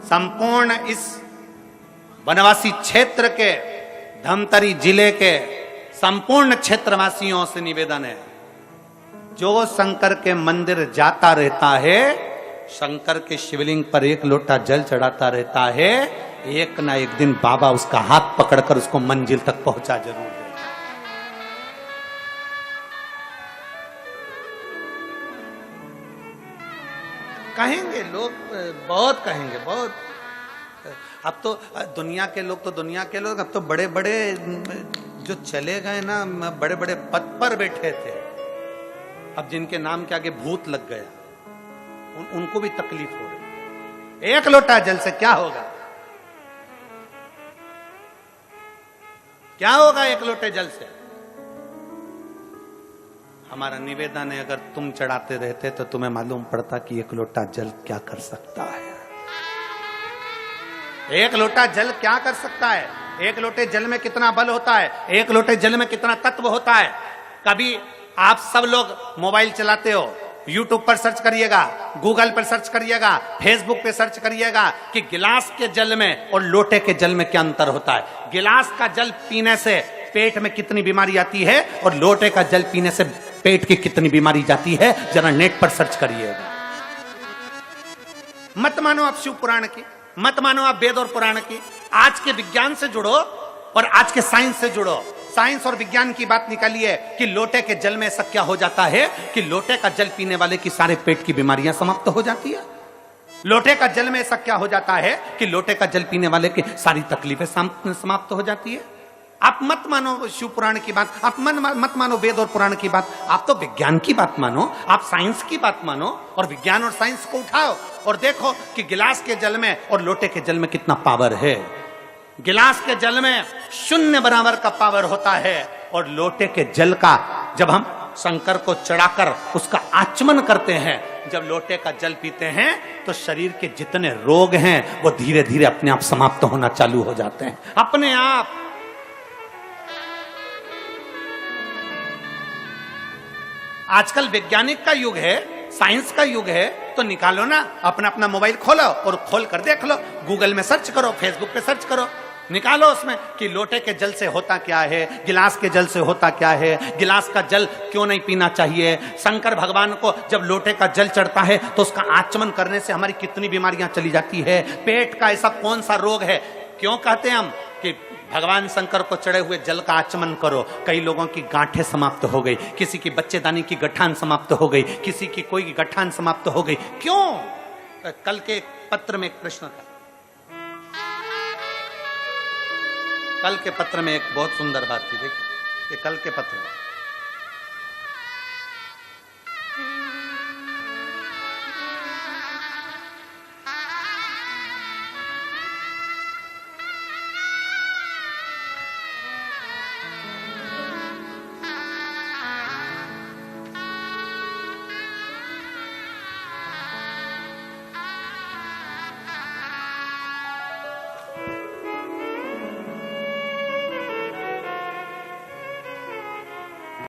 संपूर्ण इस वनवासी क्षेत्र के, धमतरी जिले के संपूर्ण क्षेत्रवासियों से निवेदन है, जो शंकर के मंदिर जाता रहता है, शंकर के शिवलिंग पर एक लोटा जल चढ़ाता रहता है, एक ना एक दिन बाबा उसका हाथ पकड़कर उसको मंजिल तक पहुंचा जरूर दे। कहेंगे लोग, बहुत कहेंगे, बहुत। अब तो दुनिया के लोग अब तो बड़े बड़े जो चले गए ना, बड़े बड़े पद पर बैठे थे, अब जिनके नाम के आगे भूत लग गया, उनको भी तकलीफ हो रही। एक लोटा जल से क्या होगा? क्या होगा एक लोटे जल से? हमारा निवेदन है, अगर तुम चढ़ाते रहते तो तुम्हें मालूम पड़ता कि एक लोटा जल क्या कर सकता है। एक लोटा जल क्या कर सकता है? एक लोटे जल में कितना बल होता है, एक लोटे जल में कितना तत्व होता है। कभी आप सब लोग मोबाइल चलाते हो, यूट्यूब पर सर्च करिएगा, गूगल पर सर्च करिएगा, फेसबुक पे सर्च करिएगा कि गिलास के जल में और लोटे के जल में क्या अंतर होता है। गिलास का जल पीने से पेट में कितनी बीमारी आती है और लोटे का जल पीने से पेट की कितनी बीमारी जाती है, जरा नेट पर सर्च करिएगा। मत मानो आप शिव पुराण की, मत मानो आप वेद और पुराण की, आज के विज्ञान से जुड़ो और आज के साइंस से जुड़ो। साइंस और विज्ञान की बात निकालिए कि लोटे के जल में ऐसा क्या हो जाता है कि लोटे का जल पीने वाले की सारे पेट की बीमारियां समाप्त हो जाती है। लोटे का जल में ऐसा क्या हो जाता है कि लोटे का जल पीने वाले की सारी तकलीफें समाप्त हो जाती है। आप मत मानो शिव पुराण की बात, आप मत मानो वेद और पुराण की बात, आप तो विज्ञान की बात मानो, आप साइंस की बात मानो और विज्ञान और साइंस को उठाओ और देखो कि गिलास के जल में और लोटे के जल में कितना पावर है। गिलास के जल में 0 बराबर का पावर होता है और लोटे के जल का जब हम शंकर को चढ़ाकर उसका आचमन करते हैं, जब लोटे का जल पीते हैं तो शरीर के जितने रोग हैं वो धीरे धीरे अपने आप समाप्त होना चालू हो जाते हैं, अपने आप। आजकल वैज्ञानिक का युग है, साइंस का युग है, तो निकालो ना अपना अपना मोबाइल खोलो और खोल कर देख लो, गूगल में सर्च करो, फेसबुक पे सर्च करो, निकालो उसमें कि लोटे के जल से होता क्या है, गिलास के जल से होता क्या है, गिलास का जल क्यों नहीं पीना चाहिए। शंकर भगवान को जब लोटे का जल चढ़ता है तो उसका आचमन करने से हमारी कितनी बीमारियां चली जाती है। पेट का ऐसा कौन सा रोग है, क्यों कहते हैं हम कि भगवान शंकर को चढ़े हुए जल का आचमन करो। कई लोगों की गांठें समाप्त हो गई, किसी की बच्चेदानी की गठान समाप्त हो गई, किसी की कोई गठान समाप्त हो गई। क्यों? कल के पत्र में एक प्रश्न था, कल के पत्र में एक बहुत सुंदर बात थी। देखिए ये कल के पत्र में